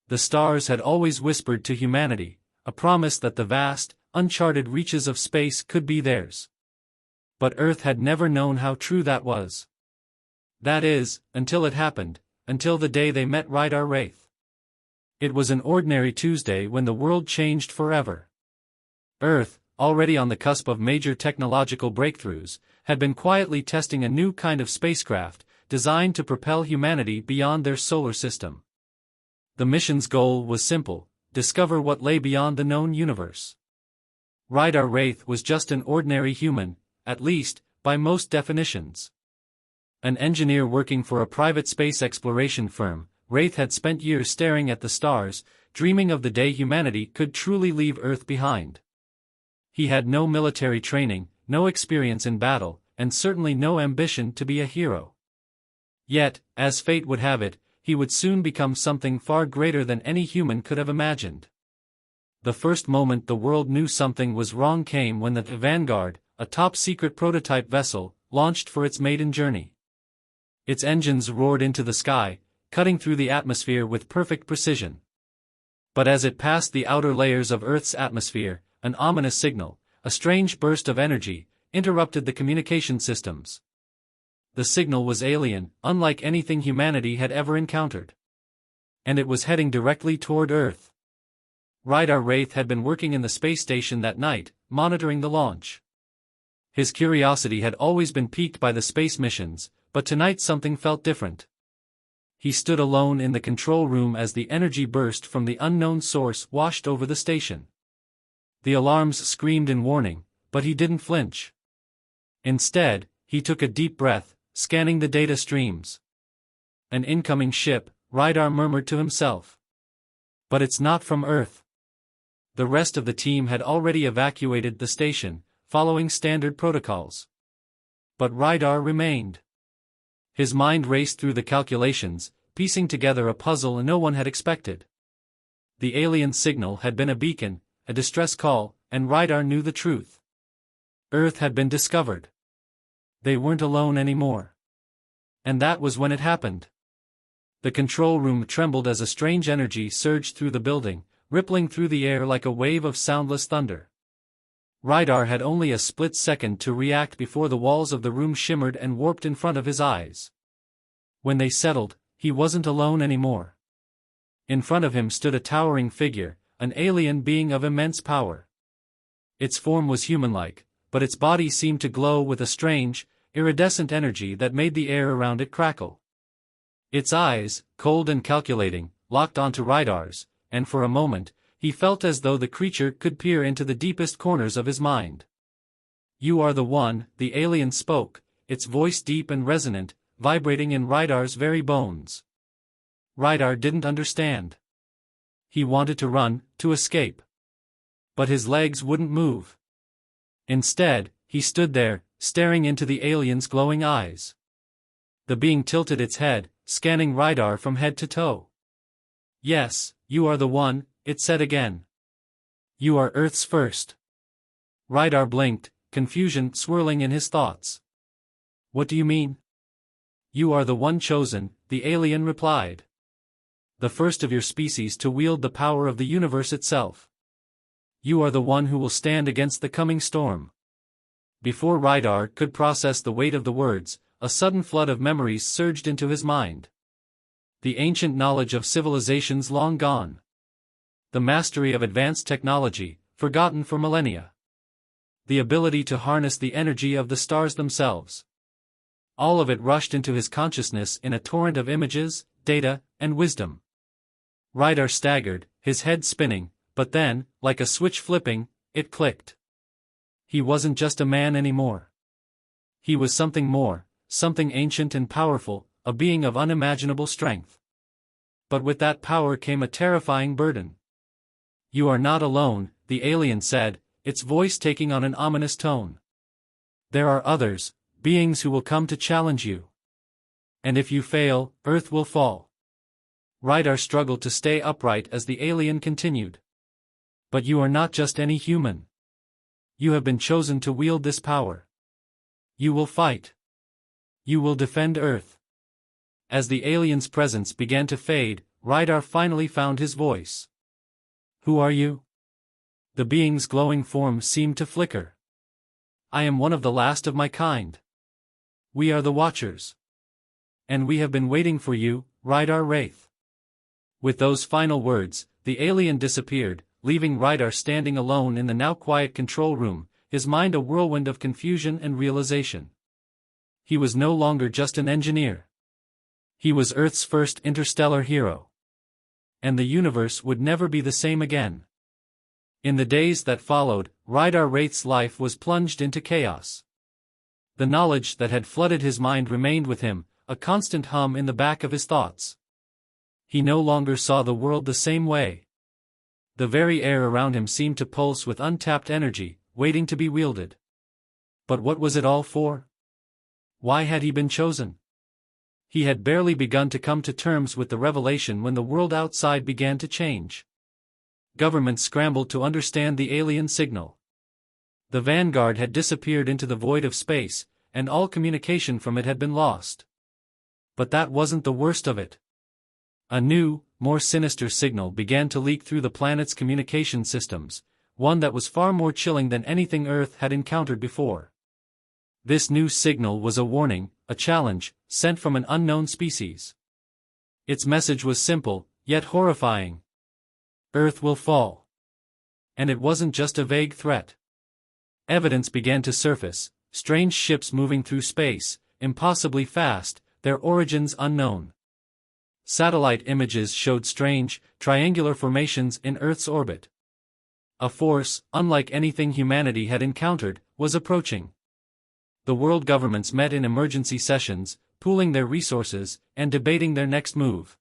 The stars had always whispered to humanity, a promise that the vast, uncharted reaches of space could be theirs. But Earth had never known how true that was. That is, until it happened, until the day they met Rydar Wraith. It was an ordinary Tuesday when the world changed forever. Earth, already on the cusp of major technological breakthroughs, had been quietly testing a new kind of spacecraft, designed to propel humanity beyond their solar system. The mission's goal was simple: discover what lay beyond the known universe. Rydar Wraith was just an ordinary human, at least, by most definitions. An engineer working for a private space exploration firm, Wraith had spent years staring at the stars, dreaming of the day humanity could truly leave Earth behind. He had no military training, no experience in battle, and certainly no ambition to be a hero. Yet, as fate would have it, he would soon become something far greater than any human could have imagined. The first moment the world knew something was wrong came when the Vanguard, a top-secret prototype vessel, launched for its maiden journey. Its engines roared into the sky, cutting through the atmosphere with perfect precision. But as it passed the outer layers of Earth's atmosphere, an ominous signal, a strange burst of energy, interrupted the communication systems. The signal was alien, unlike anything humanity had ever encountered. And it was heading directly toward Earth. Rydar Wraith had been working in the space station that night, monitoring the launch. His curiosity had always been piqued by the space missions, but tonight something felt different. He stood alone in the control room as the energy burst from the unknown source washed over the station. The alarms screamed in warning, but he didn't flinch. Instead, he took a deep breath, scanning the data streams. An incoming ship, Rydar murmured to himself. But it's not from Earth. The rest of the team had already evacuated the station, following standard protocols. But Rydar remained. His mind raced through the calculations, piecing together a puzzle no one had expected. The alien signal had been a beacon, a distress call, and Rydar knew the truth. Earth had been discovered. They weren't alone anymore. And that was when it happened. The control room trembled as a strange energy surged through the building, rippling through the air like a wave of soundless thunder. Rydar had only a split second to react before the walls of the room shimmered and warped in front of his eyes. When they settled, he wasn't alone anymore. In front of him stood a towering figure, an alien being of immense power. Its form was human-like, but its body seemed to glow with a strange, iridescent energy that made the air around it crackle. Its eyes, cold and calculating, locked onto Rydar's, and for a moment, he felt as though the creature could peer into the deepest corners of his mind. "You are the one," the alien spoke, its voice deep and resonant, vibrating in Rydar's very bones. Rydar didn't understand. He wanted to run, to escape. But his legs wouldn't move. Instead, he stood there, staring into the alien's glowing eyes. The being tilted its head, scanning Rydar from head to toe. "Yes, you are the one," it said again. "You are Earth's first." Rydar blinked, confusion swirling in his thoughts. "What do you mean?" "You are the one chosen," the alien replied. "The first of your species to wield the power of the universe itself. You are the one who will stand against the coming storm." Before Rydar could process the weight of the words, a sudden flood of memories surged into his mind. The ancient knowledge of civilizations long gone. The mastery of advanced technology, forgotten for millennia. The ability to harness the energy of the stars themselves. All of it rushed into his consciousness in a torrent of images, data, and wisdom. Rydar staggered, his head spinning, but then, like a switch flipping, it clicked. He wasn't just a man anymore. He was something more, something ancient and powerful, a being of unimaginable strength. But with that power came a terrifying burden. "You are not alone," the alien said, its voice taking on an ominous tone. "There are others, beings who will come to challenge you. And if you fail, Earth will fall." Rydar struggled to stay upright as the alien continued. "But you are not just any human. You have been chosen to wield this power. You will fight. You will defend Earth." As the alien's presence began to fade, Rydar finally found his voice. "Who are you?" The being's glowing form seemed to flicker. "I am one of the last of my kind. We are the Watchers. And we have been waiting for you, Rydar Wraith." With those final words, the alien disappeared, leaving Rydar standing alone in the now quiet control room, his mind a whirlwind of confusion and realization. He was no longer just an engineer. He was Earth's first interstellar hero. And the universe would never be the same again. In the days that followed, Rydar Wraith's life was plunged into chaos. The knowledge that had flooded his mind remained with him, a constant hum in the back of his thoughts. He no longer saw the world the same way. The very air around him seemed to pulse with untapped energy, waiting to be wielded. But what was it all for? Why had he been chosen? He had barely begun to come to terms with the revelation when the world outside began to change. Governments scrambled to understand the alien signal. The Vanguard had disappeared into the void of space, and all communication from it had been lost. But that wasn't the worst of it. A new, more sinister signal began to leak through the planet's communication systems, one that was far more chilling than anything Earth had encountered before. This new signal was a warning, a challenge, sent from an unknown species. Its message was simple, yet horrifying. Earth will fall. And it wasn't just a vague threat. Evidence began to surface, strange ships moving through space, impossibly fast, their origins unknown. Satellite images showed strange, triangular formations in Earth's orbit. A force, unlike anything humanity had encountered, was approaching. The world governments met in emergency sessions, pooling their resources, and debating their next move.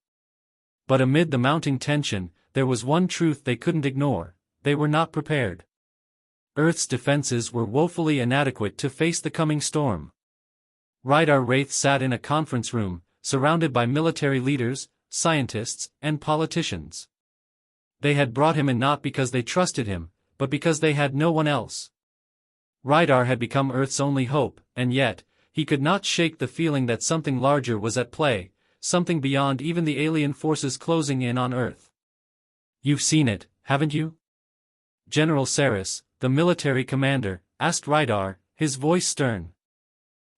But amid the mounting tension, there was one truth they couldn't ignore: they were not prepared. Earth's defenses were woefully inadequate to face the coming storm. Rydar Wraith sat in a conference room, surrounded by military leaders, scientists, and politicians. They had brought him in not because they trusted him, but because they had no one else. Rydar had become Earth's only hope, and yet, he could not shake the feeling that something larger was at play, something beyond even the alien forces closing in on Earth. "You've seen it, haven't you?" General Saris, the military commander, asked Rydar, his voice stern.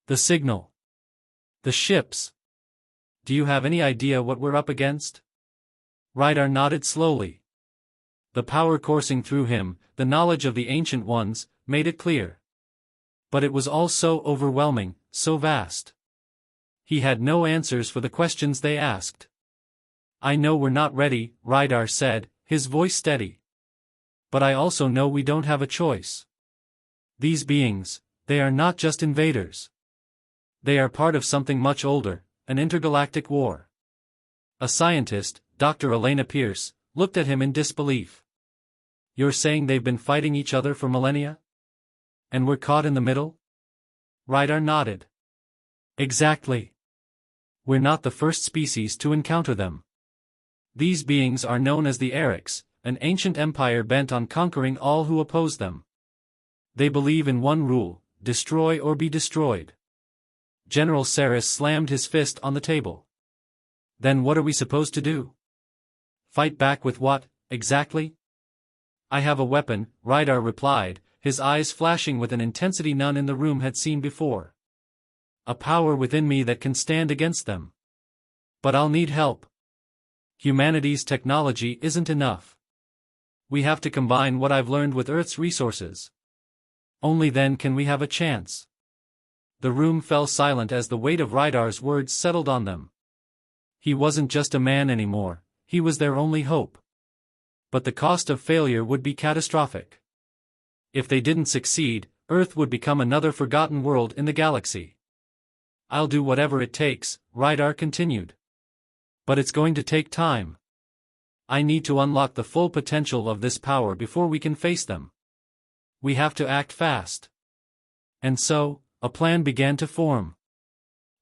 "The signal. The ships. Do you have any idea what we're up against?" Rydar nodded slowly. The power coursing through him, the knowledge of the Ancient Ones, made it clear. But it was all so overwhelming, so vast. He had no answers for the questions they asked. "I know we're not ready," Rydar said, his voice steady. "But I also know we don't have a choice. These beings, they are not just invaders. They are part of something much older, an intergalactic war." A scientist, Dr. Elena Pierce, looked at him in disbelief. "You're saying they've been fighting each other for millennia? And we're caught in the middle?" Rydar nodded. "Exactly. We're not the first species to encounter them. These beings are known as the Orcs, an ancient empire bent on conquering all who oppose them. They believe in one rule: destroy or be destroyed." General Saris slammed his fist on the table. "Then what are we supposed to do? Fight back with what, exactly?" "I have a weapon," Rydar replied, his eyes flashing with an intensity none in the room had seen before. "A power within me that can stand against them. But I'll need help. Humanity's technology isn't enough. We have to combine what I've learned with Earth's resources. Only then can we have a chance." The room fell silent as the weight of Rydar's words settled on them. He wasn't just a man anymore, he was their only hope. But the cost of failure would be catastrophic. If they didn't succeed, Earth would become another forgotten world in the galaxy. "I'll do whatever it takes," Rydar continued. "But it's going to take time. I need to unlock the full potential of this power before we can face them. We have to act fast." And so, a plan began to form.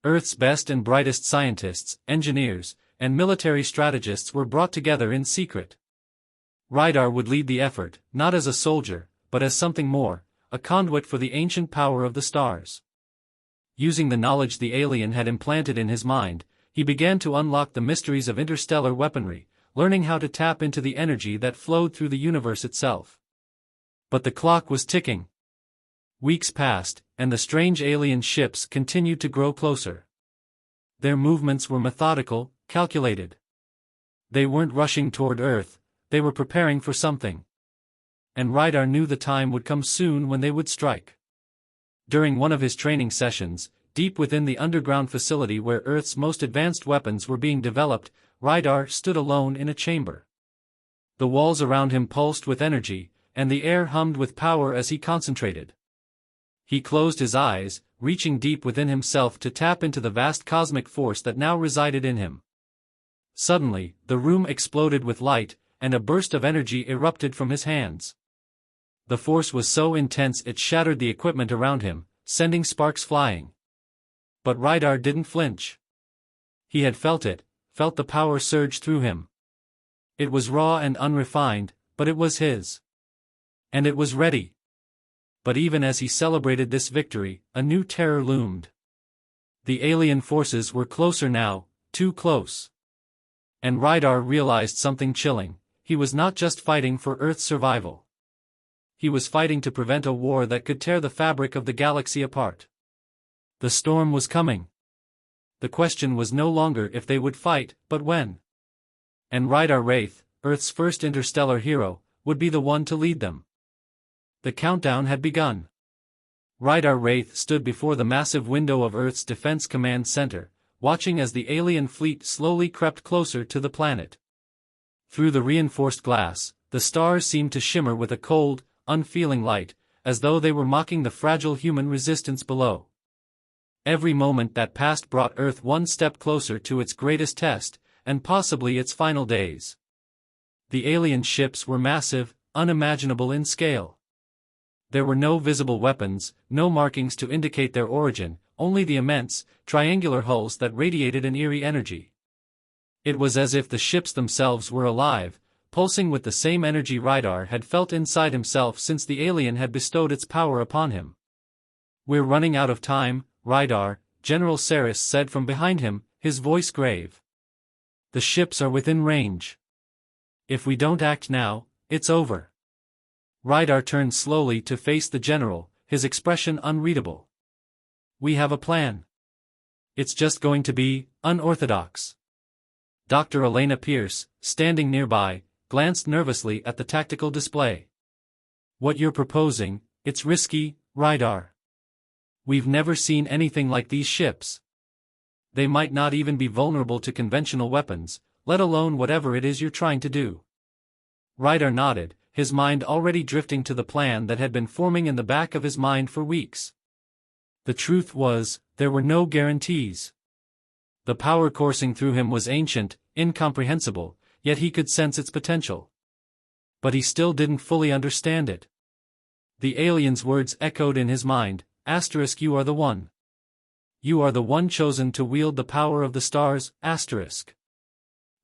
Earth's best and brightest scientists, engineers, and military strategists were brought together in secret. Rydar would lead the effort, not as a soldier, but as something more, a conduit for the ancient power of the stars. Using the knowledge the alien had implanted in his mind, he began to unlock the mysteries of interstellar weaponry, learning how to tap into the energy that flowed through the universe itself. But the clock was ticking. Weeks passed, and the strange alien ships continued to grow closer. Their movements were methodical, calculated. They weren't rushing toward Earth, they were preparing for something. And Rydar knew the time would come soon when they would strike. During one of his training sessions, deep within the underground facility where Earth's most advanced weapons were being developed, Rydar stood alone in a chamber. The walls around him pulsed with energy, and the air hummed with power as he concentrated. He closed his eyes, reaching deep within himself to tap into the vast cosmic force that now resided in him. Suddenly, the room exploded with light, and a burst of energy erupted from his hands. The force was so intense it shattered the equipment around him, sending sparks flying. But Rydar didn't flinch. He had felt it, felt the power surge through him. It was raw and unrefined, but it was his. And it was ready. But even as he celebrated this victory, a new terror loomed. The alien forces were closer now, too close. And Rydar realized something chilling: he was not just fighting for Earth's survival. He was fighting to prevent a war that could tear the fabric of the galaxy apart. The storm was coming. The question was no longer if they would fight, but when. And Rydar Wraith, Earth's first interstellar hero, would be the one to lead them. The countdown had begun. Rydar Wraith stood before the massive window of Earth's Defense Command Center, watching as the alien fleet slowly crept closer to the planet. Through the reinforced glass, the stars seemed to shimmer with a cold, unfeeling light, as though they were mocking the fragile human resistance below. Every moment that passed brought Earth one step closer to its greatest test, and possibly its final days. The alien ships were massive, unimaginable in scale. There were no visible weapons, no markings to indicate their origin, only the immense, triangular hulls that radiated an eerie energy. It was as if the ships themselves were alive, pulsing with the same energy Rydar had felt inside himself since the alien had bestowed its power upon him. "We're running out of time, Rydar," General Saris said from behind him, his voice grave. "The ships are within range. If we don't act now, it's over." Rydar turned slowly to face the general, his expression unreadable. "We have a plan. It's just going to be unorthodox." Dr. Elena Pierce, standing nearby, glanced nervously at the tactical display. "What you're proposing, it's risky, Rydar. We've never seen anything like these ships. They might not even be vulnerable to conventional weapons, let alone whatever it is you're trying to do." Rydar nodded, his mind already drifting to the plan that had been forming in the back of his mind for weeks. The truth was, there were no guarantees. The power coursing through him was ancient, incomprehensible, yet he could sense its potential. But he still didn't fully understand it. The alien's words echoed in his mind, *, you are the one. You are the one chosen to wield the power of the stars, *.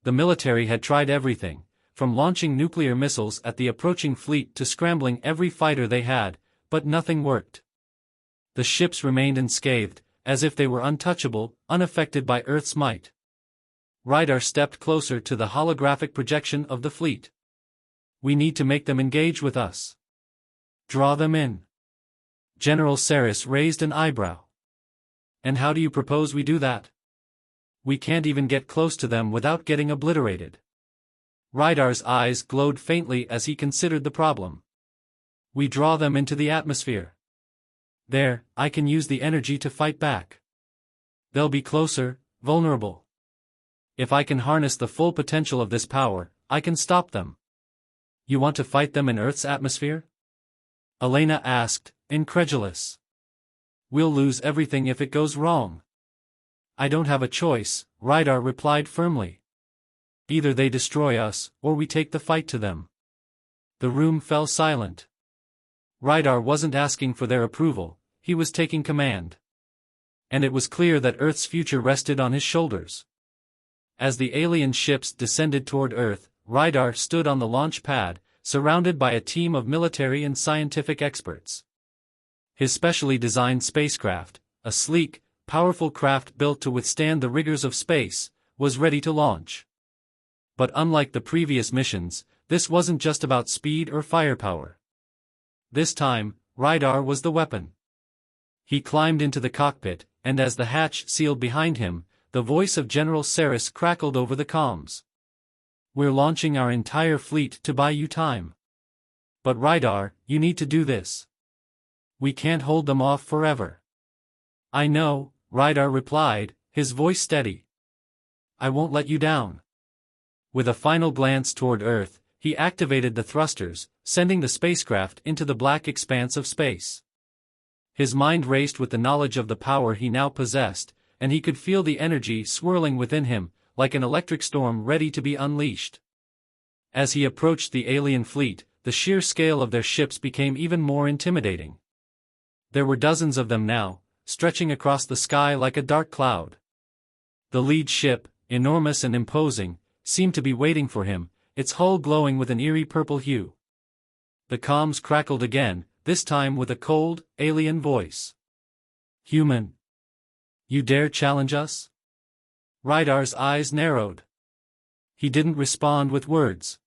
The military had tried everything, from launching nuclear missiles at the approaching fleet to scrambling every fighter they had, but nothing worked. The ships remained unscathed, as if they were untouchable, unaffected by Earth's might. Rydar stepped closer to the holographic projection of the fleet. "We need to make them engage with us. Draw them in." General Saris raised an eyebrow. "And how do you propose we do that? We can't even get close to them without getting obliterated." Rydar's eyes glowed faintly as he considered the problem. "We draw them into the atmosphere. There, I can use the energy to fight back. They'll be closer, vulnerable. If I can harness the full potential of this power, I can stop them." "You want to fight them in Earth's atmosphere?" Elena asked, incredulous. "We'll lose everything if it goes wrong." "I don't have a choice," Rydar replied firmly. "Either they destroy us, or we take the fight to them." The room fell silent. Rydar wasn't asking for their approval, he was taking command. And it was clear that Earth's future rested on his shoulders. As the alien ships descended toward Earth, Rydar stood on the launch pad, surrounded by a team of military and scientific experts. His specially designed spacecraft, a sleek, powerful craft built to withstand the rigors of space, was ready to launch. But unlike the previous missions, this wasn't just about speed or firepower. This time, Rydar was the weapon. He climbed into the cockpit, and as the hatch sealed behind him, the voice of General Saris crackled over the comms. "We're launching our entire fleet to buy you time. But Rydar, you need to do this. We can't hold them off forever." "I know," Rydar replied, his voice steady. "I won't let you down." With a final glance toward Earth, he activated the thrusters, sending the spacecraft into the black expanse of space. His mind raced with the knowledge of the power he now possessed, and he could feel the energy swirling within him, like an electric storm ready to be unleashed. As he approached the alien fleet, the sheer scale of their ships became even more intimidating. There were dozens of them now, stretching across the sky like a dark cloud. The lead ship, enormous and imposing, seemed to be waiting for him, its hull glowing with an eerie purple hue. The comms crackled again, this time with a cold, alien voice. "Human. You dare challenge us?" Rydar's eyes narrowed. He didn't respond with words.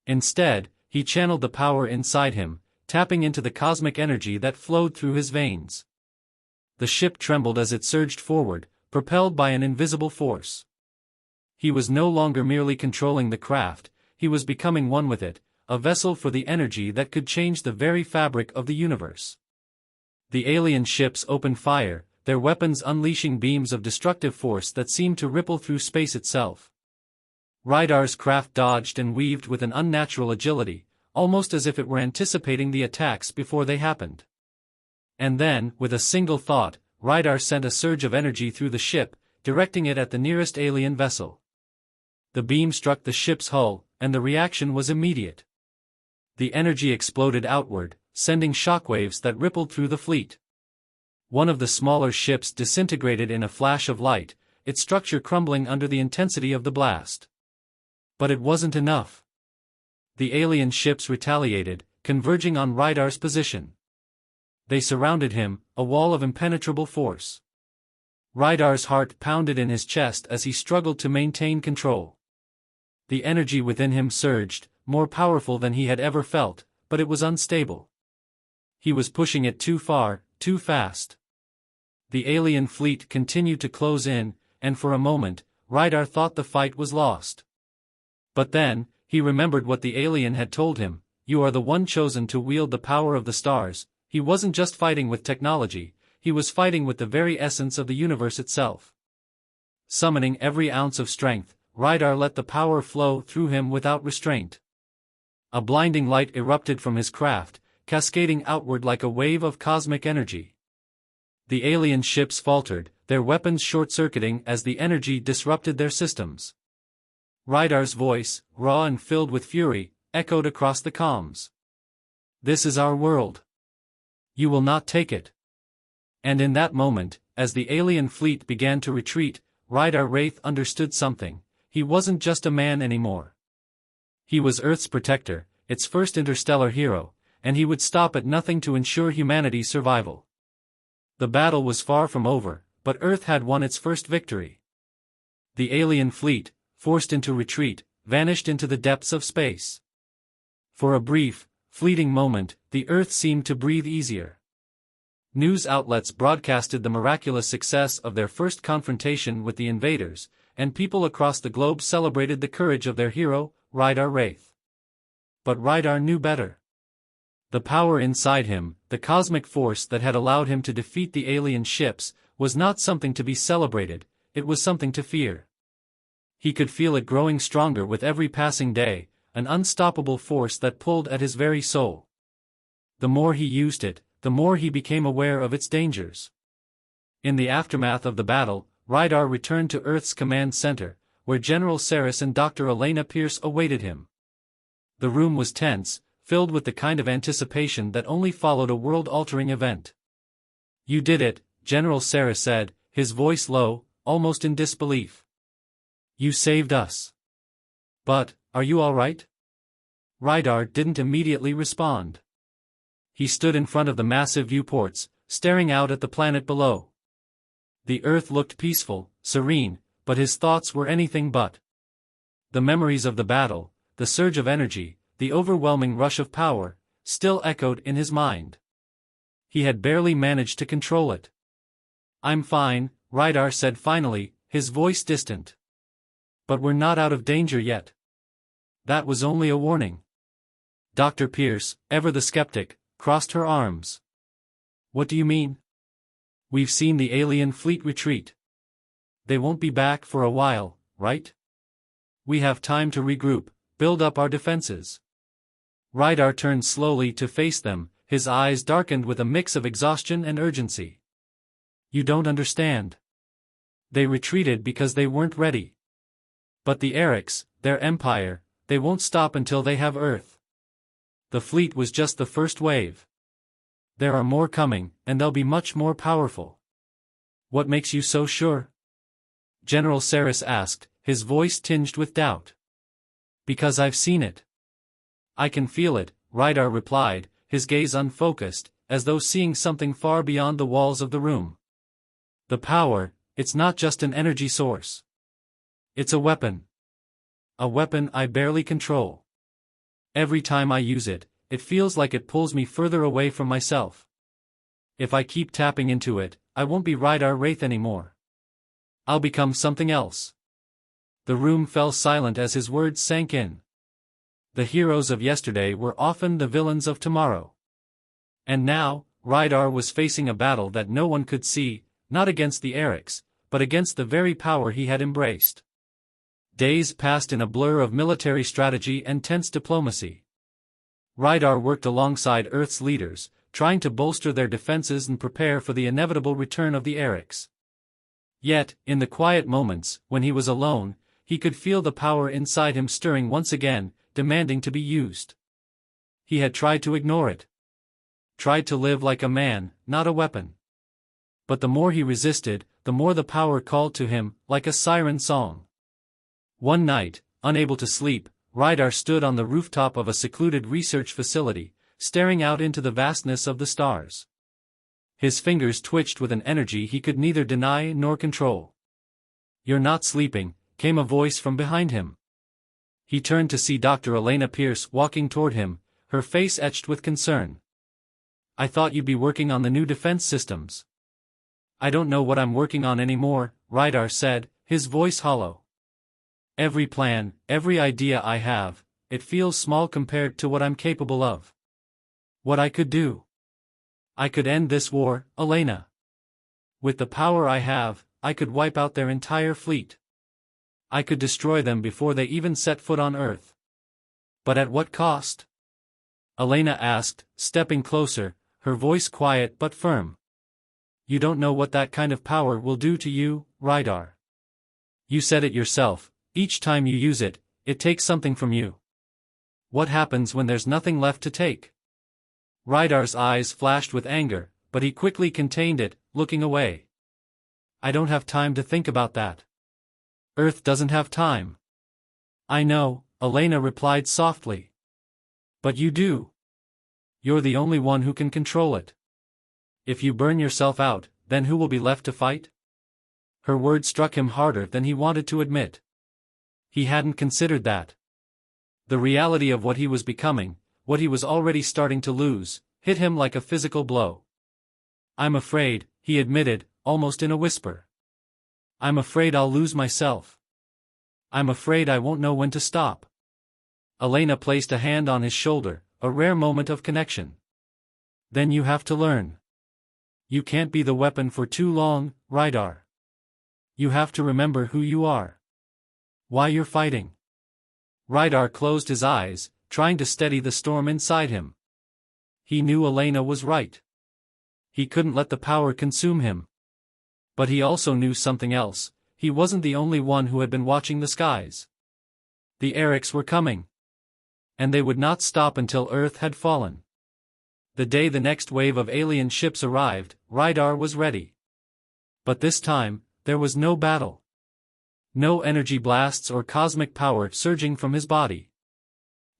Instead, he channeled the power inside him, tapping into the cosmic energy that flowed through his veins. The ship trembled as it surged forward, propelled by an invisible force. He was no longer merely controlling the craft, he was becoming one with it, a vessel for the energy that could change the very fabric of the universe. The alien ships opened fire, their weapons unleashing beams of destructive force that seemed to ripple through space itself. Rydar's craft dodged and weaved with an unnatural agility, almost as if it were anticipating the attacks before they happened. And then, with a single thought, Rydar sent a surge of energy through the ship, directing it at the nearest alien vessel. The beam struck the ship's hull, and the reaction was immediate. The energy exploded outward, sending shockwaves that rippled through the fleet. One of the smaller ships disintegrated in a flash of light, its structure crumbling under the intensity of the blast. But it wasn't enough. The alien ships retaliated, converging on Rydar's position. They surrounded him, a wall of impenetrable force. Rydar's heart pounded in his chest as he struggled to maintain control. The energy within him surged, more powerful than he had ever felt, but it was unstable. He was pushing it too far, too fast. The alien fleet continued to close in, and for a moment, Rydar thought the fight was lost. But then, he remembered what the alien had told him, "You are the one chosen to wield the power of the stars." He wasn't just fighting with technology, he was fighting with the very essence of the universe itself. Summoning every ounce of strength, Rydar let the power flow through him without restraint. A blinding light erupted from his craft, cascading outward like a wave of cosmic energy. The alien ships faltered, their weapons short-circuiting as the energy disrupted their systems. Rydar's voice, raw and filled with fury, echoed across the comms. "This is our world. You will not take it." And in that moment, as the alien fleet began to retreat, Rydar Wraith understood something. He wasn't just a man anymore. He was Earth's protector, its first interstellar hero, and he would stop at nothing to ensure humanity's survival. The battle was far from over, but Earth had won its first victory. The alien fleet, forced into retreat, vanished into the depths of space. For a brief, fleeting moment, the Earth seemed to breathe easier. News outlets broadcasted the miraculous success of their first confrontation with the invaders, and people across the globe celebrated the courage of their hero, Rydar Wraith. But Rydar knew better. The power inside him, the cosmic force that had allowed him to defeat the alien ships, was not something to be celebrated, it was something to fear. He could feel it growing stronger with every passing day, an unstoppable force that pulled at his very soul. The more he used it, the more he became aware of its dangers. In the aftermath of the battle, Rydar returned to Earth's command center, where General Saris and Dr. Elena Pierce awaited him. The room was tense, filled with the kind of anticipation that only followed a world-altering event. "You did it," General Saris said, his voice low, almost in disbelief. "You saved us. But, are you all right?" Rydar didn't immediately respond. He stood in front of the massive viewports, staring out at the planet below. The Earth looked peaceful, serene, but his thoughts were anything but. The memories of the battle, the surge of energy, the overwhelming rush of power, still echoed in his mind. He had barely managed to control it. "I'm fine," Rydar said finally, his voice distant. "But we're not out of danger yet." That was only a warning. Dr. Pierce, ever the skeptic, crossed her arms. "What do you mean?" "We've seen the alien fleet retreat. They won't be back for a while, right? We have time to regroup, build up our defenses." Rydar turned slowly to face them, his eyes darkened with a mix of exhaustion and urgency. "You don't understand. They retreated because they weren't ready. But the Orcs, their empire, they won't stop until they have Earth. The fleet was just the first wave. There are more coming, and they'll be much more powerful." "What makes you so sure?" General Saris asked, his voice tinged with doubt. "Because I've seen it. I can feel it," Rydar replied, his gaze unfocused, as though seeing something far beyond the walls of the room. "The power, it's not just an energy source. It's a weapon. A weapon I barely control. Every time I use it, it feels like it pulls me further away from myself. If I keep tapping into it, I won't be Rydar Wraith anymore. I'll become something else." The room fell silent as his words sank in. The heroes of yesterday were often the villains of tomorrow. And now, Rydar was facing a battle that no one could see, not against the Orcs, but against the very power he had embraced. Days passed in a blur of military strategy and tense diplomacy. Rydar worked alongside Earth's leaders, trying to bolster their defenses and prepare for the inevitable return of the Orcs. Yet, in the quiet moments, when he was alone, he could feel the power inside him stirring once again, demanding to be used. He had tried to ignore it. Tried to live like a man, not a weapon. But the more he resisted, the more the power called to him, like a siren song. One night, unable to sleep, Rydar stood on the rooftop of a secluded research facility, staring out into the vastness of the stars. His fingers twitched with an energy he could neither deny nor control. "You're not sleeping," came a voice from behind him. He turned to see Dr. Elena Pierce walking toward him, her face etched with concern. "I thought you'd be working on the new defense systems." "I don't know what I'm working on anymore," Rydar said, his voice hollow. "Every plan, every idea I have, it feels small compared to what I'm capable of. What I could do. I could end this war, Elena. With the power I have, I could wipe out their entire fleet. I could destroy them before they even set foot on Earth. But at what cost?" Elena asked, stepping closer, her voice quiet but firm. "You don't know what that kind of power will do to you, Rydar. You said it yourself, each time you use it, it takes something from you. What happens when there's nothing left to take?" Rydar's eyes flashed with anger, but he quickly contained it, looking away. "I don't have time to think about that. Earth doesn't have time." "I know," Elena replied softly. "But you do. You're the only one who can control it. If you burn yourself out, then who will be left to fight?" Her words struck him harder than he wanted to admit. He hadn't considered that. The reality of what he was becoming, what he was already starting to lose, hit him like a physical blow. "I'm afraid," he admitted, almost in a whisper. "I'm afraid I'll lose myself. I'm afraid I won't know when to stop." Elena placed a hand on his shoulder, a rare moment of connection. "Then you have to learn. You can't be the weapon for too long, Rydar. You have to remember who you are. Why you're fighting." Rydar closed his eyes, trying to steady the storm inside him. He knew Elena was right. He couldn't let the power consume him. But he also knew something else. He wasn't the only one who had been watching the skies. The Orcs were coming. And they would not stop until Earth had fallen. The day the next wave of alien ships arrived, Rydar was ready. But this time, there was no battle. No energy blasts or cosmic power surging from his body.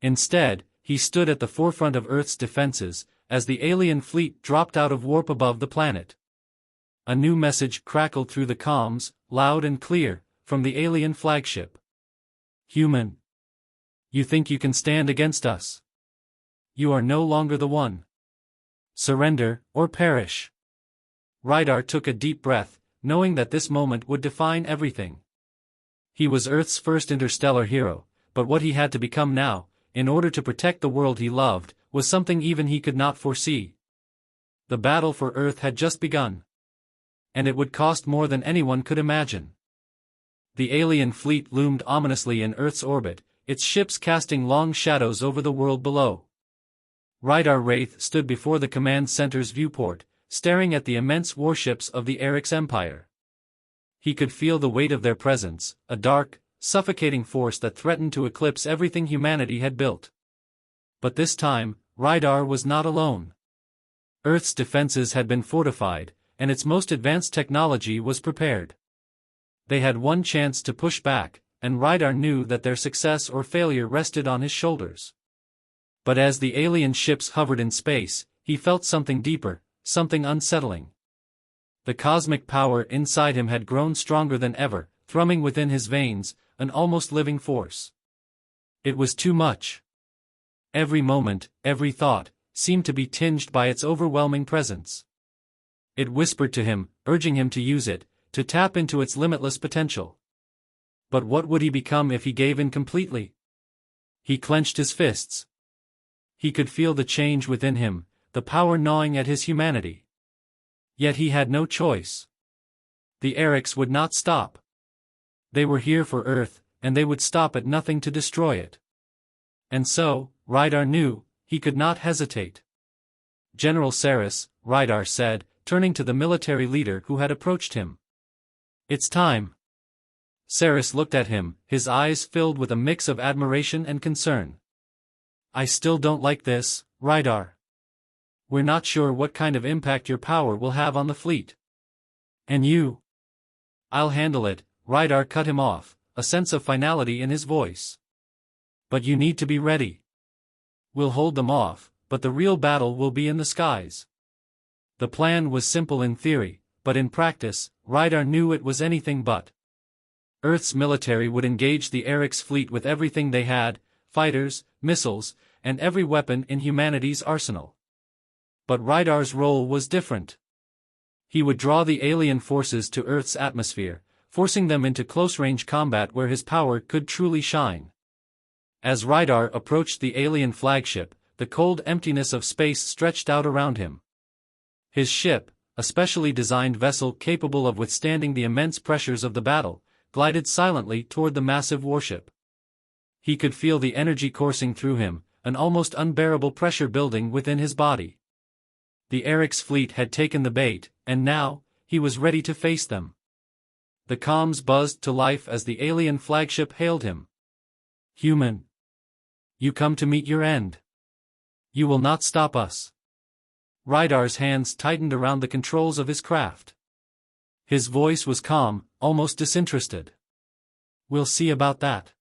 Instead, he stood at the forefront of Earth's defenses, as the alien fleet dropped out of warp above the planet. A new message crackled through the comms, loud and clear, from the alien flagship. "Human. You think you can stand against us? You are no longer the one. Surrender, or perish." Rydar took a deep breath, knowing that this moment would define everything. He was Earth's first interstellar hero, but what he had to become now, in order to protect the world he loved, was something even he could not foresee. The battle for Earth had just begun. And it would cost more than anyone could imagine. The alien fleet loomed ominously in Earth's orbit, its ships casting long shadows over the world below. Rydar Wraith stood before the command center's viewport, staring at the immense warships of the Orcs Empire. He could feel the weight of their presence, a dark, suffocating force that threatened to eclipse everything humanity had built. But this time, Rydar was not alone. Earth's defenses had been fortified, and its most advanced technology was prepared. They had one chance to push back, and Rydar knew that their success or failure rested on his shoulders. But as the alien ships hovered in space, he felt something deeper, something unsettling. The cosmic power inside him had grown stronger than ever, thrumming within his veins, an almost living force. It was too much. Every moment, every thought, seemed to be tinged by its overwhelming presence. It whispered to him, urging him to use it, to tap into its limitless potential. But what would he become if he gave in completely? He clenched his fists. He could feel the change within him, the power gnawing at his humanity. Yet he had no choice. The Orcs would not stop. They were here for Earth, and they would stop at nothing to destroy it. And so, Rydar knew, he could not hesitate. "General Saris," Rydar said, turning to the military leader who had approached him. "It's time." Saris looked at him, his eyes filled with a mix of admiration and concern. "I still don't like this, Rydar. We're not sure what kind of impact your power will have on the fleet." "And you?" "I'll handle it," Rydar cut him off, a sense of finality in his voice. "But you need to be ready. We'll hold them off, but the real battle will be in the skies." The plan was simple in theory, but in practice, Rydar knew it was anything but. Earth's military would engage the Orcs fleet with everything they had, fighters, missiles, and every weapon in humanity's arsenal. But Rydar's role was different. He would draw the alien forces to Earth's atmosphere, forcing them into close-range combat where his power could truly shine. As Rydar approached the alien flagship, the cold emptiness of space stretched out around him. His ship, a specially designed vessel capable of withstanding the immense pressures of the battle, glided silently toward the massive warship. He could feel the energy coursing through him, an almost unbearable pressure building within his body. The Orcs fleet had taken the bait, and now, he was ready to face them. The comms buzzed to life as the alien flagship hailed him. "Human. You come to meet your end. You will not stop us." Rydar's hands tightened around the controls of his craft. His voice was calm, almost disinterested. "We'll see about that."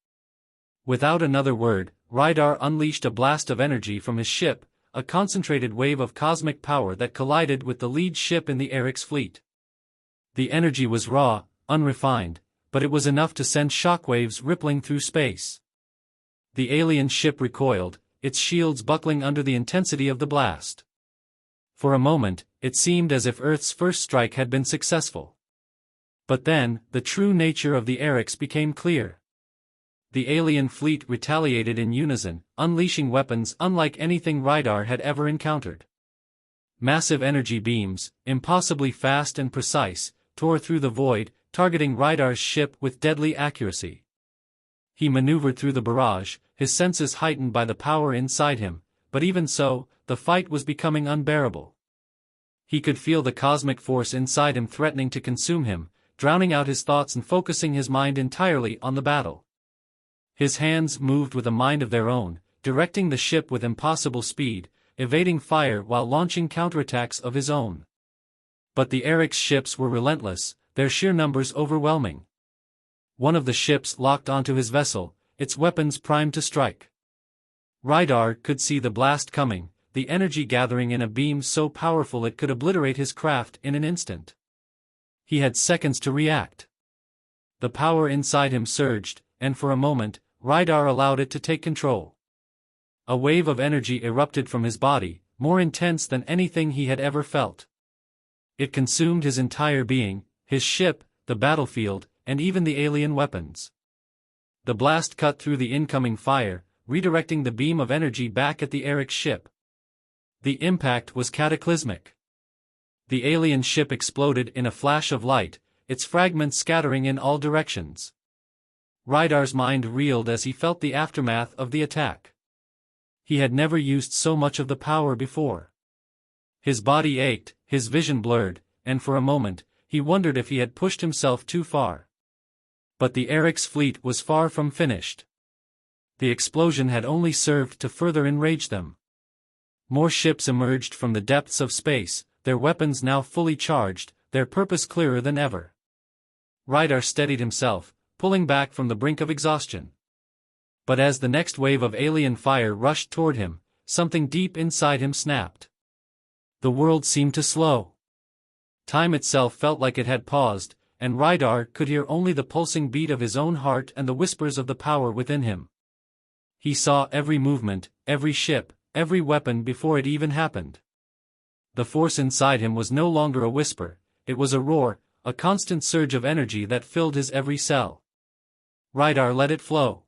Without another word, Rydar unleashed a blast of energy from his ship, a concentrated wave of cosmic power that collided with the lead ship in the Orcs fleet. The energy was raw, unrefined, but it was enough to send shockwaves rippling through space. The alien ship recoiled, its shields buckling under the intensity of the blast. For a moment, it seemed as if Earth's first strike had been successful. But then, the true nature of the Orcs became clear. The alien fleet retaliated in unison, unleashing weapons unlike anything Rydar had ever encountered. Massive energy beams, impossibly fast and precise, tore through the void, targeting Rydar's ship with deadly accuracy. He maneuvered through the barrage, his senses heightened by the power inside him, but even so, the fight was becoming unbearable. He could feel the cosmic force inside him threatening to consume him, drowning out his thoughts and focusing his mind entirely on the battle. His hands moved with a mind of their own, directing the ship with impossible speed, evading fire while launching counterattacks of his own. But the Orcs ships were relentless, their sheer numbers overwhelming. One of the ships locked onto his vessel, its weapons primed to strike. Rydar could see the blast coming, the energy gathering in a beam so powerful it could obliterate his craft in an instant. He had seconds to react. The power inside him surged, and for a moment, Rydar allowed it to take control. A wave of energy erupted from his body, more intense than anything he had ever felt. It consumed his entire being, his ship, the battlefield, and even the alien weapons. The blast cut through the incoming fire, redirecting the beam of energy back at the Orcs ship. The impact was cataclysmic. The alien ship exploded in a flash of light, its fragments scattering in all directions. Rydar's mind reeled as he felt the aftermath of the attack. He had never used so much of the power before. His body ached, his vision blurred, and for a moment, he wondered if he had pushed himself too far. But the Orcs fleet was far from finished. The explosion had only served to further enrage them. More ships emerged from the depths of space, their weapons now fully charged, their purpose clearer than ever. Rydar steadied himself, pulling back from the brink of exhaustion. But as the next wave of alien fire rushed toward him, something deep inside him snapped. The world seemed to slow. Time itself felt like it had paused, and Rydar could hear only the pulsing beat of his own heart and the whispers of the power within him. He saw every movement, every ship, every weapon before it even happened. The force inside him was no longer a whisper, it was a roar, a constant surge of energy that filled his every cell. Rydar let it flow.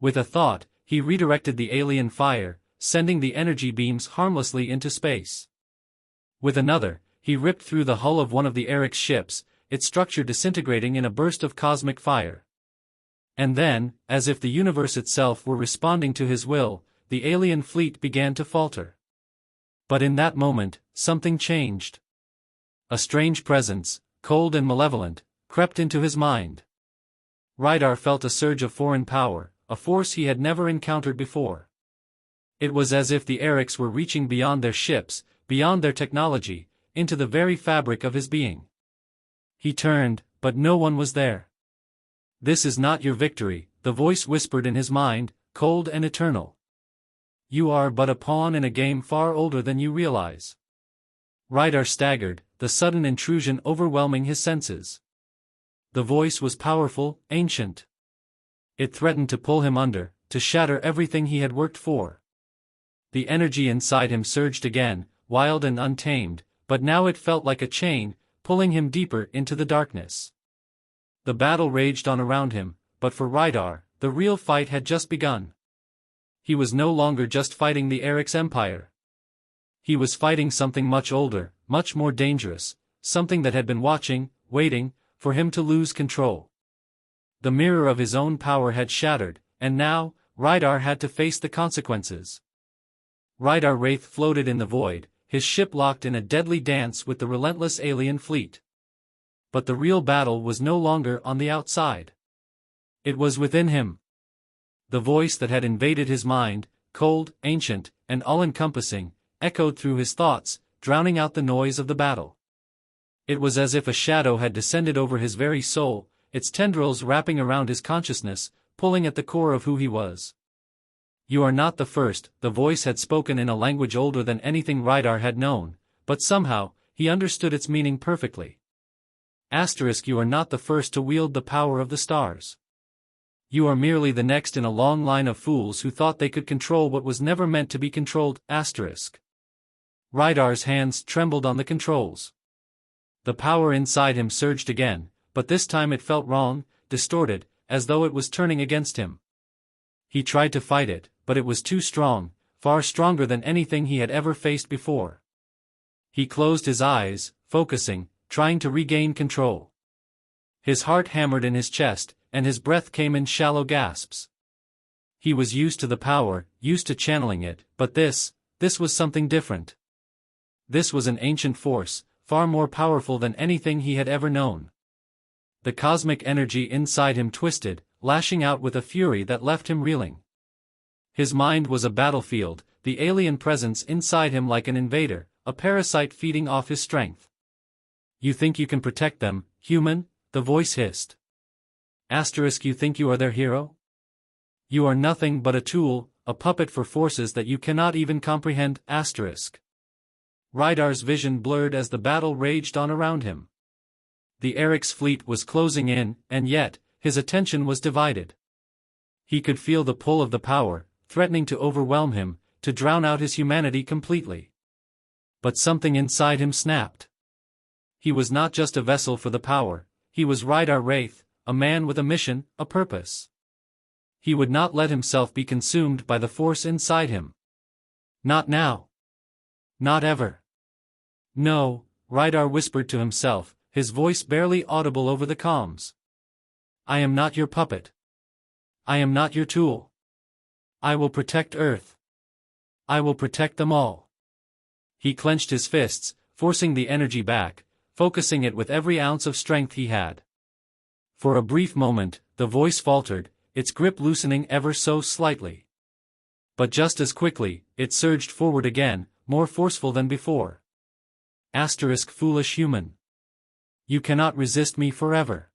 With a thought, he redirected the alien fire, sending the energy beams harmlessly into space. With another, he ripped through the hull of one of the Orcs ships, its structure disintegrating in a burst of cosmic fire. And then, as if the universe itself were responding to his will, the alien fleet began to falter. But in that moment, something changed. A strange presence, cold and malevolent, crept into his mind. Rydar felt a surge of foreign power, a force he had never encountered before. It was as if the Orcs were reaching beyond their ships, beyond their technology, into the very fabric of his being. He turned, but no one was there. "This is not your victory," the voice whispered in his mind, cold and eternal. "You are but a pawn in a game far older than you realize." Rydar staggered, the sudden intrusion overwhelming his senses. The voice was powerful, ancient. It threatened to pull him under, to shatter everything he had worked for. The energy inside him surged again, wild and untamed, but now it felt like a chain, pulling him deeper into the darkness. The battle raged on around him, but for Rydar, the real fight had just begun. He was no longer just fighting the Orcs Empire. He was fighting something much older, much more dangerous, something that had been watching, waiting, for him to lose control. The mirror of his own power had shattered, and now, Rydar had to face the consequences. Rydar Wraith floated in the void, his ship locked in a deadly dance with the relentless alien fleet. But the real battle was no longer on the outside. It was within him. The voice that had invaded his mind, cold, ancient, and all-encompassing, echoed through his thoughts, drowning out the noise of the battle. It was as if a shadow had descended over his very soul, its tendrils wrapping around his consciousness, pulling at the core of who he was. "You are not the first," the voice had spoken in a language older than anything Rydar had known, but somehow, he understood its meaning perfectly. "You are not the first to wield the power of the stars. You are merely the next in a long line of fools who thought they could control what was never meant to be controlled." Rydar's hands trembled on the controls. The power inside him surged again, but this time it felt wrong, distorted, as though it was turning against him. He tried to fight it, but it was too strong, far stronger than anything he had ever faced before. He closed his eyes, focusing, trying to regain control. His heart hammered in his chest, and his breath came in shallow gasps. He was used to the power, used to channeling it, but this was something different. This was an ancient force, far more powerful than anything he had ever known. The cosmic energy inside him twisted, lashing out with a fury that left him reeling. His mind was a battlefield, the alien presence inside him like an invader, a parasite feeding off his strength. "You think you can protect them, human?" the voice hissed. "You think you are their hero? You are nothing but a tool, a puppet for forces that you cannot even comprehend." Rydar's vision blurred as the battle raged on around him. the Orcs fleet was closing in, and yet, his attention was divided. He could feel the pull of the power, threatening to overwhelm him, to drown out his humanity completely. But something inside him snapped. He was not just a vessel for the power, he was Rydar Wraith, a man with a mission, a purpose. He would not let himself be consumed by the force inside him. Not now. Not ever. No, Rydar whispered to himself, his voice barely audible over the comms. I am not your puppet. I am not your tool. I will protect Earth. I will protect them all. He clenched his fists, forcing the energy back, focusing it with every ounce of strength he had. For a brief moment, the voice faltered, its grip loosening ever so slightly. But just as quickly, it surged forward again, more forceful than before. Foolish human. You cannot resist me forever.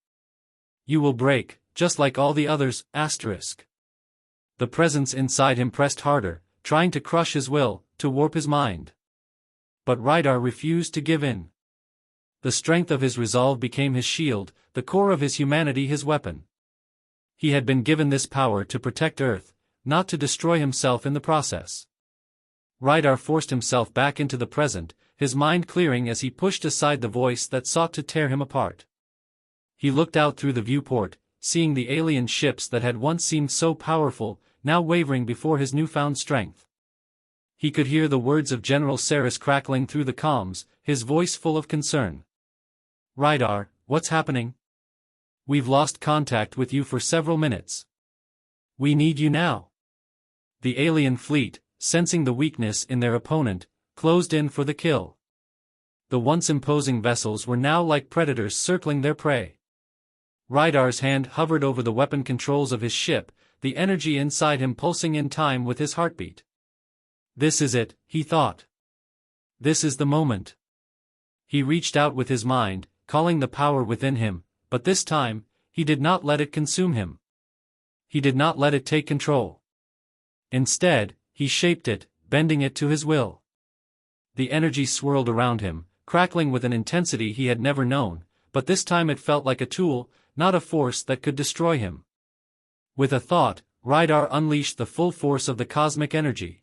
You will break, just like all the others. The presence inside him pressed harder, trying to crush his will, to warp his mind. But Rydar refused to give in. The strength of his resolve became his shield, the core of his humanity his weapon. He had been given this power to protect Earth, not to destroy himself in the process. Rydar forced himself back into the present, his mind clearing as he pushed aside the voice that sought to tear him apart. He looked out through the viewport, seeing the alien ships that had once seemed so powerful, now wavering before his newfound strength. He could hear the words of General Saris crackling through the comms, his voice full of concern. Rydar, what's happening? We've lost contact with you for several minutes. We need you now. The alien fleet, sensing the weakness in their opponent, closed in for the kill. The once imposing vessels were now like predators circling their prey. Rydar's hand hovered over the weapon controls of his ship, the energy inside him pulsing in time with his heartbeat. This is it, he thought. This is the moment. He reached out with his mind, calling the power within him, but this time, he did not let it consume him. He did not let it take control. Instead, he shaped it, bending it to his will. The energy swirled around him, crackling with an intensity he had never known, but this time it felt like a tool, not a force that could destroy him. With a thought, Rydar unleashed the full force of the cosmic energy.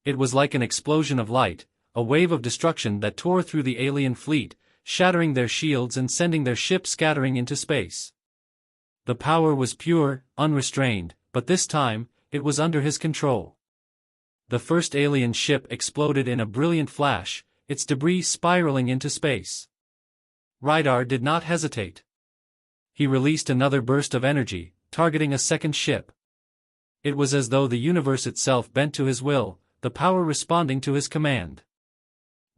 It was like an explosion of light, a wave of destruction that tore through the alien fleet, shattering their shields and sending their ship scattering into space. The power was pure, unrestrained, but this time, it was under his control. The first alien ship exploded in a brilliant flash, its debris spiraling into space. Rydar did not hesitate. He released another burst of energy, targeting a second ship. It was as though the universe itself bent to his will, the power responding to his command.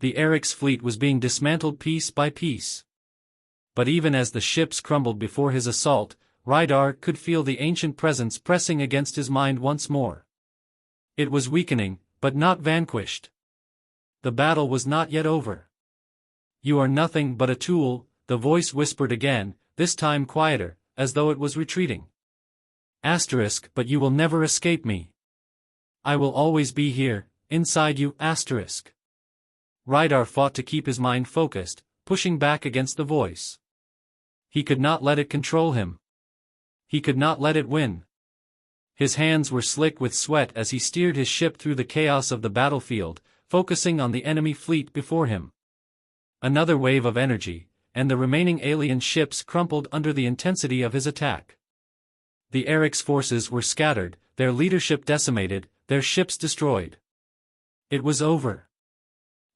The Orcs fleet was being dismantled piece by piece. But even as the ships crumbled before his assault, Rydar could feel the ancient presence pressing against his mind once more. It was weakening, but not vanquished. The battle was not yet over. You are nothing but a tool, the voice whispered again, this time quieter, as though it was retreating. But you will never escape me. I will always be here, inside you. Rydar fought to keep his mind focused, pushing back against the voice. He could not let it control him. He could not let it win. His hands were slick with sweat as he steered his ship through the chaos of the battlefield, focusing on the enemy fleet before him. Another wave of energy, and the remaining alien ships crumpled under the intensity of his attack. The Orcs forces were scattered, their leadership decimated, their ships destroyed. It was over.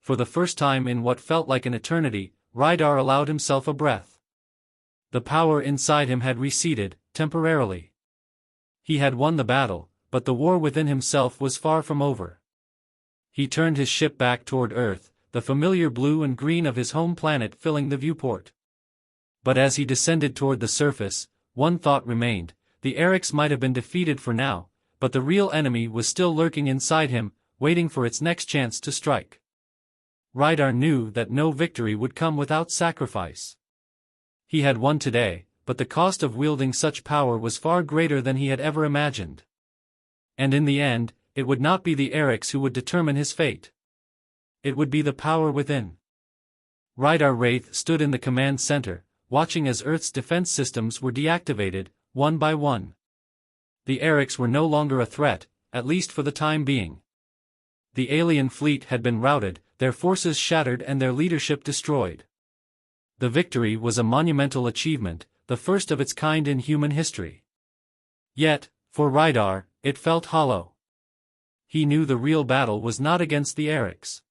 For the first time in what felt like an eternity, Rydar allowed himself a breath. The power inside him had receded, temporarily. He had won the battle, but the war within himself was far from over. He turned his ship back toward Earth, the familiar blue and green of his home planet filling the viewport. But as he descended toward the surface, one thought remained: the Orcs might have been defeated for now, but the real enemy was still lurking inside him, waiting for its next chance to strike. Rydar knew that no victory would come without sacrifice. He had won today, but the cost of wielding such power was far greater than he had ever imagined. And in the end, it would not be the Orcs who would determine his fate. It would be the power within. Rydar Wraith stood in the command center, watching as Earth's defense systems were deactivated, one by one. The Orcs were no longer a threat, at least for the time being. The alien fleet had been routed, their forces shattered and their leadership destroyed. The victory was a monumental achievement, the first of its kind in human history. Yet, for Rydar, it felt hollow. He knew the real battle was not against the Orcs.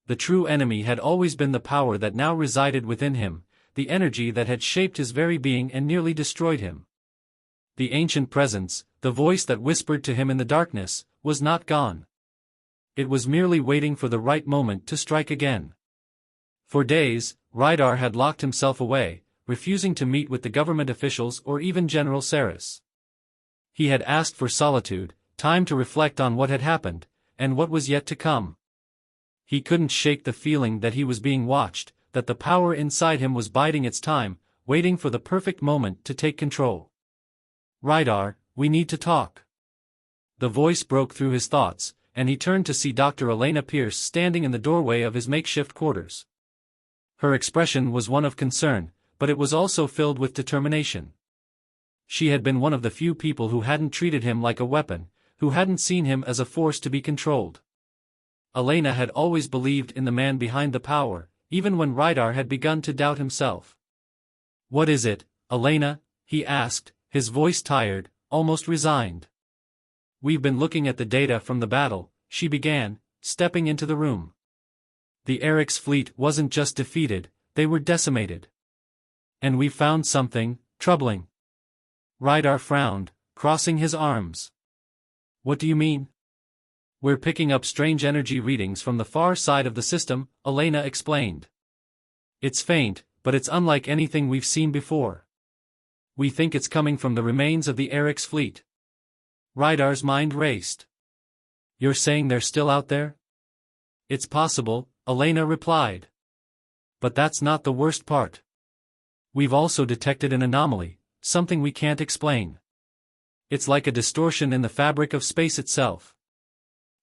The true enemy had always been the power that now resided within him, the energy that had shaped his very being and nearly destroyed him. The ancient presence, the voice that whispered to him in the darkness, was not gone. It was merely waiting for the right moment to strike again. For days, Rydar had locked himself away, refusing to meet with the government officials or even General Saris. He had asked for solitude, time to reflect on what had happened, and what was yet to come. He couldn't shake the feeling that he was being watched, that the power inside him was biding its time, waiting for the perfect moment to take control. Rydar, we need to talk. The voice broke through his thoughts, and he turned to see Dr. Elena Pierce standing in the doorway of his makeshift quarters. Her expression was one of concern, but it was also filled with determination. She had been one of the few people who hadn't treated him like a weapon, who hadn't seen him as a force to be controlled. Elena had always believed in the man behind the power, even when Rydar had begun to doubt himself. "What is it, Elena?" he asked, his voice tired, almost resigned. "We've been looking at the data from the battle," she began, stepping into the room. "The Orcs fleet wasn't just defeated, they were decimated. And we found something troubling." Rydar frowned, crossing his arms. "What do you mean?" "We're picking up strange energy readings from the far side of the system," Elena explained. "It's faint, but it's unlike anything we've seen before. We think it's coming from the remains of the Orcs fleet." Rydar's mind raced. "You're saying they're still out there?" "It's possible," Elena replied. "But that's not the worst part. We've also detected an anomaly, something we can't explain. It's like a distortion in the fabric of space itself.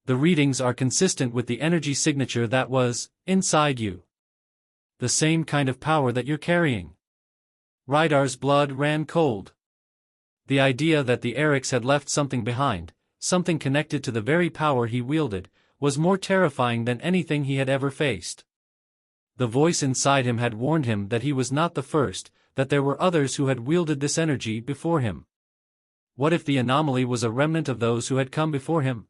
The readings are consistent with the energy signature that was inside you. The same kind of power that you're carrying." Rydar's blood ran cold. The idea that the Orcs had left something behind, something connected to the very power he wielded, was more terrifying than anything he had ever faced. The voice inside him had warned him that he was not the first, that there were others who had wielded this energy before him. What if the anomaly was a remnant of those who had come before him?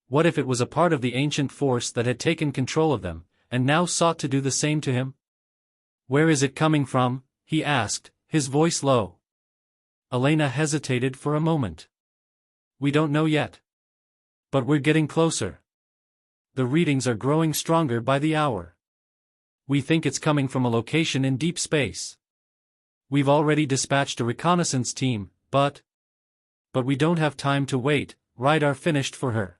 What if it was a part of the ancient force that had taken control of them, and now sought to do the same to him? "Where is it coming from?" he asked, his voice low. Elena hesitated for a moment. "We don't know yet. But we're getting closer. The readings are growing stronger by the hour. We think it's coming from a location in deep space. We've already dispatched a reconnaissance team, but we don't have time to wait," Rydar finished for her.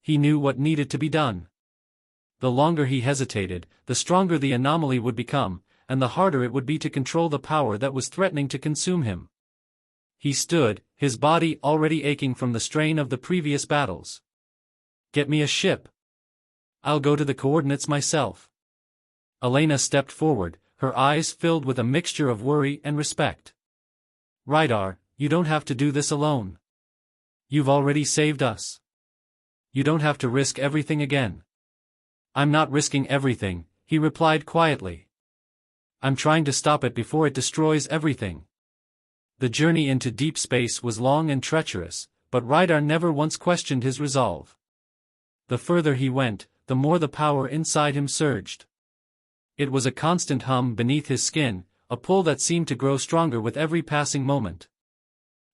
He knew what needed to be done. The longer he hesitated, the stronger the anomaly would become, and the harder it would be to control the power that was threatening to consume him. He stood, his body already aching from the strain of the previous battles. "Get me a ship. I'll go to the coordinates myself." Elena stepped forward, her eyes filled with a mixture of worry and respect. "Rydar, you don't have to do this alone. You've already saved us. You don't have to risk everything again." "I'm not risking everything," he replied quietly. "I'm trying to stop it before it destroys everything." The journey into deep space was long and treacherous, but Rydar never once questioned his resolve. The further he went, the more the power inside him surged. It was a constant hum beneath his skin, a pull that seemed to grow stronger with every passing moment.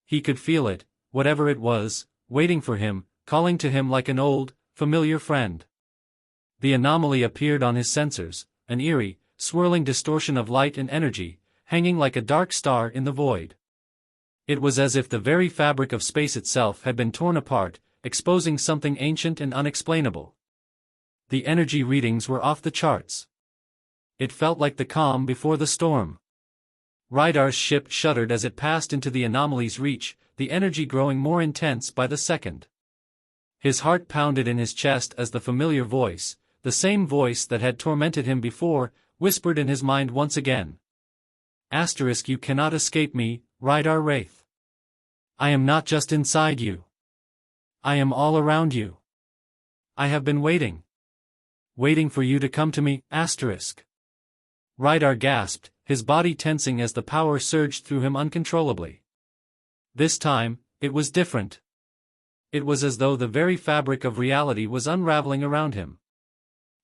He could feel it, whatever it was, waiting for him, calling to him like an old, familiar friend. The anomaly appeared on his sensors, an eerie, swirling distortion of light and energy, hanging like a dark star in the void. It was as if the very fabric of space itself had been torn apart, exposing something ancient and unexplainable. The energy readings were off the charts. It felt like the calm before the storm. Rydar's ship shuddered as it passed into the anomaly's reach, the energy growing more intense by the second. His heart pounded in his chest as the familiar voice, the same voice that had tormented him before, whispered in his mind once again. You cannot escape me, Rydar Wraith. I am not just inside you. I am all around you. I have been waiting. Waiting for you to come to me, Rydar gasped, his body tensing as the power surged through him uncontrollably. This time, it was different. It was as though the very fabric of reality was unraveling around him.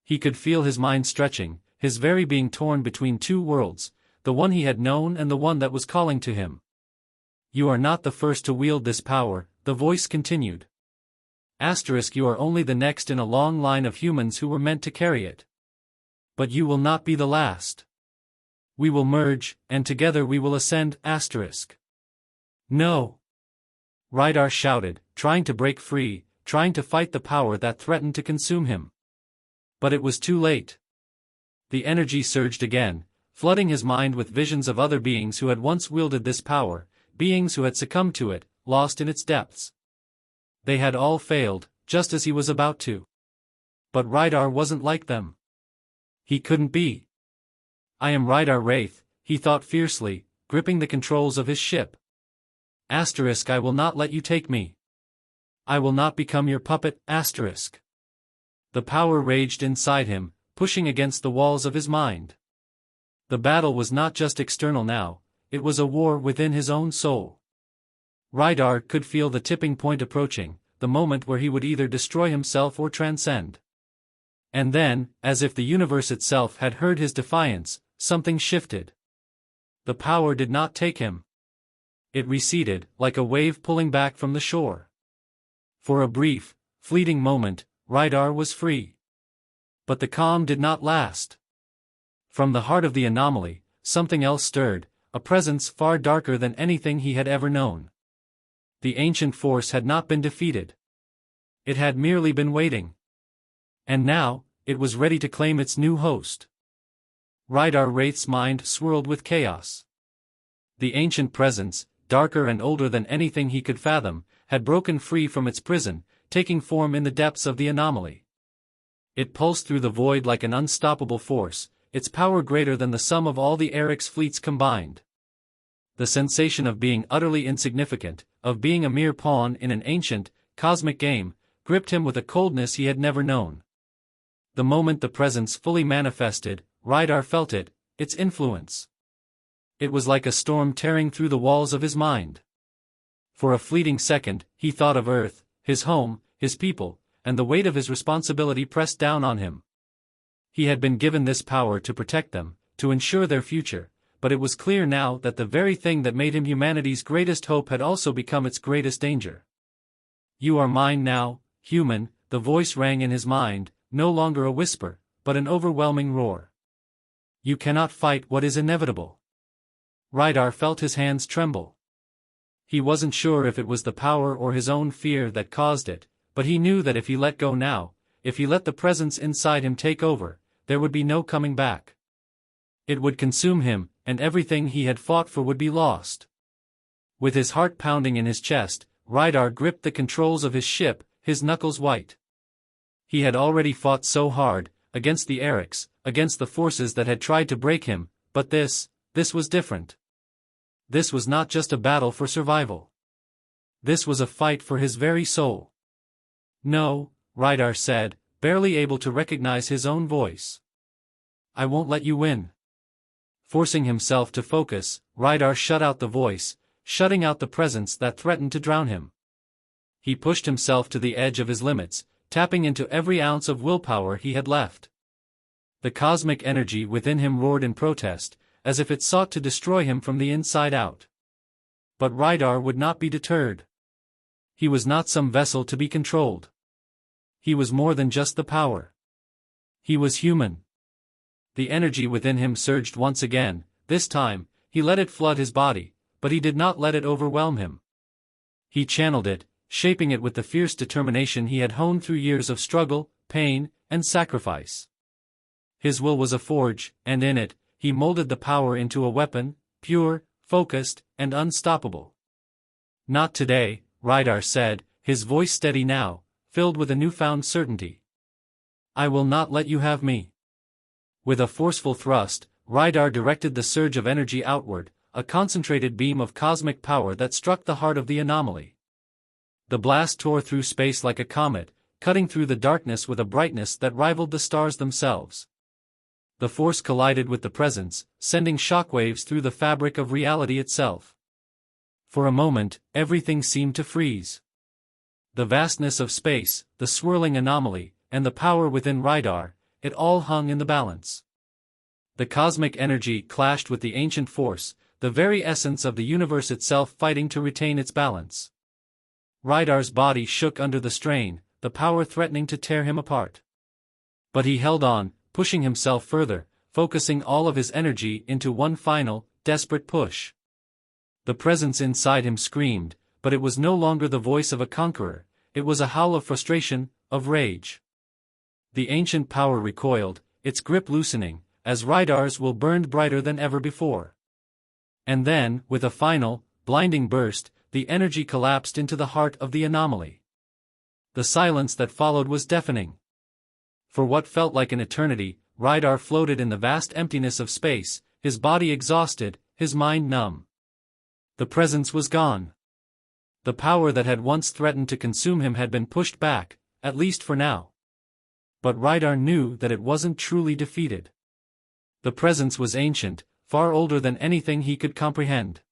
He could feel his mind stretching, his very being torn between two worlds, the one he had known and the one that was calling to him. You are not the first to wield this power, the voice continued. You are only the next in a long line of humans who were meant to carry it. But you will not be the last. We will merge, and together we will ascend, No! Rydar shouted, trying to break free, trying to fight the power that threatened to consume him. But it was too late. The energy surged again, flooding his mind with visions of other beings who had once wielded this power, beings who had succumbed to it, lost in its depths. They had all failed, just as he was about to. But Rydar wasn't like them. He couldn't be. I am Rydar Wraith, he thought fiercely, gripping the controls of his ship. I will not let you take me. I will not become your puppet, The power raged inside him, pushing against the walls of his mind. The battle was not just external now, it was a war within his own soul. Rydar could feel the tipping point approaching, the moment where he would either destroy himself or transcend. And then, as if the universe itself had heard his defiance, something shifted. The power did not take him. It receded, like a wave pulling back from the shore. For a brief, fleeting moment, Rydar was free. But the calm did not last. From the heart of the anomaly, something else stirred, a presence far darker than anything he had ever known. The ancient force had not been defeated. It had merely been waiting. And now, it was ready to claim its new host. Rydar Wraith's mind swirled with chaos. The ancient presence, darker and older than anything he could fathom, had broken free from its prison, taking form in the depths of the anomaly. It pulsed through the void like an unstoppable force, its power greater than the sum of all the Orcs fleets combined. The sensation of being utterly insignificant, of being a mere pawn in an ancient, cosmic game, gripped him with a coldness he had never known. The moment the presence fully manifested, Rydar felt it, its influence. It was like a storm tearing through the walls of his mind. For a fleeting second, he thought of Earth, his home, his people, and the weight of his responsibility pressed down on him. He had been given this power to protect them, to ensure their future, but it was clear now that the very thing that made him humanity's greatest hope had also become its greatest danger. You are mine now, human, the voice rang in his mind, no longer a whisper, but an overwhelming roar. You cannot fight what is inevitable. Rydar felt his hands tremble. He wasn't sure if it was the power or his own fear that caused it, but he knew that if he let go now, if he let the presence inside him take over, there would be no coming back. It would consume him, and everything he had fought for would be lost. With his heart pounding in his chest, Rydar gripped the controls of his ship, his knuckles white. He had already fought so hard, against the Orcs, against the forces that had tried to break him, but this was different. This was not just a battle for survival. This was a fight for his very soul. No, Rydar said, barely able to recognize his own voice. I won't let you win. Forcing himself to focus, Rydar shut out the voice, shutting out the presence that threatened to drown him. He pushed himself to the edge of his limits, tapping into every ounce of willpower he had left. The cosmic energy within him roared in protest, as if it sought to destroy him from the inside out. But Rydar would not be deterred. He was not some vessel to be controlled. He was more than just the power. He was human. The energy within him surged once again. This time, he let it flood his body, but he did not let it overwhelm him. He channeled it, shaping it with the fierce determination he had honed through years of struggle, pain, and sacrifice. His will was a forge, and in it, he molded the power into a weapon, pure, focused, and unstoppable. Not today, Rydar said, his voice steady now, filled with a newfound certainty. I will not let you have me. With a forceful thrust, Rydar directed the surge of energy outward, a concentrated beam of cosmic power that struck the heart of the anomaly. The blast tore through space like a comet, cutting through the darkness with a brightness that rivaled the stars themselves. The force collided with the presence, sending shockwaves through the fabric of reality itself. For a moment, everything seemed to freeze. The vastness of space, the swirling anomaly, and the power within Rydar, it all hung in the balance. The cosmic energy clashed with the ancient force, the very essence of the universe itself fighting to retain its balance. Rydar's body shook under the strain, the power threatening to tear him apart. But he held on, pushing himself further, focusing all of his energy into one final, desperate push. The presence inside him screamed, but it was no longer the voice of a conqueror, it was a howl of frustration, of rage. The ancient power recoiled, its grip loosening, as Rydar's will burned brighter than ever before. And then, with a final, blinding burst, the energy collapsed into the heart of the anomaly. The silence that followed was deafening. For what felt like an eternity, Rydar floated in the vast emptiness of space, his body exhausted, his mind numb. The presence was gone. The power that had once threatened to consume him had been pushed back, at least for now. But Rydar knew that it wasn't truly defeated. The presence was ancient, far older than anything he could comprehend.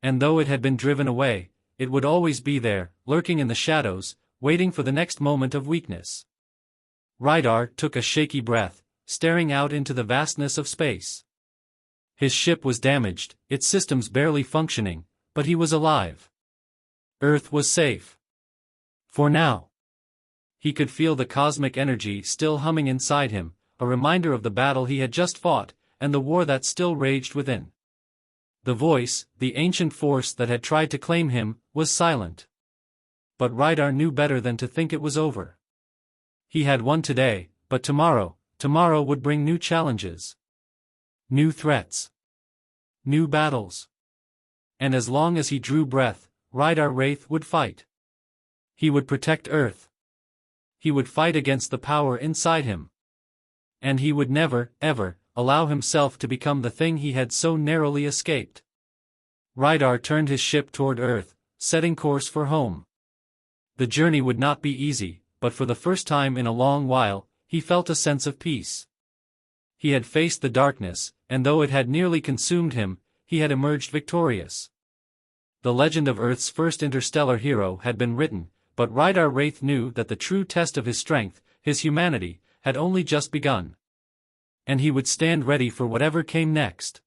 And though it had been driven away, it would always be there, lurking in the shadows, waiting for the next moment of weakness. Rydar took a shaky breath, staring out into the vastness of space. His ship was damaged, its systems barely functioning, but he was alive. Earth was safe. For now. He could feel the cosmic energy still humming inside him, a reminder of the battle he had just fought, and the war that still raged within. The voice, the ancient force that had tried to claim him, was silent. But Rydar knew better than to think it was over. He had won today, but tomorrow would bring new challenges. New threats. New battles. And as long as he drew breath, Rydar Wraith would fight. He would protect Earth. He would fight against the power inside him. And he would never, ever, allow himself to become the thing he had so narrowly escaped. Rydar turned his ship toward Earth, setting course for home. The journey would not be easy, but for the first time in a long while, he felt a sense of peace. He had faced the darkness, and though it had nearly consumed him, he had emerged victorious. The legend of Earth's first interstellar hero had been written, but Rydar Wraith knew that the true test of his strength, his humanity, had only just begun. And he would stand ready for whatever came next.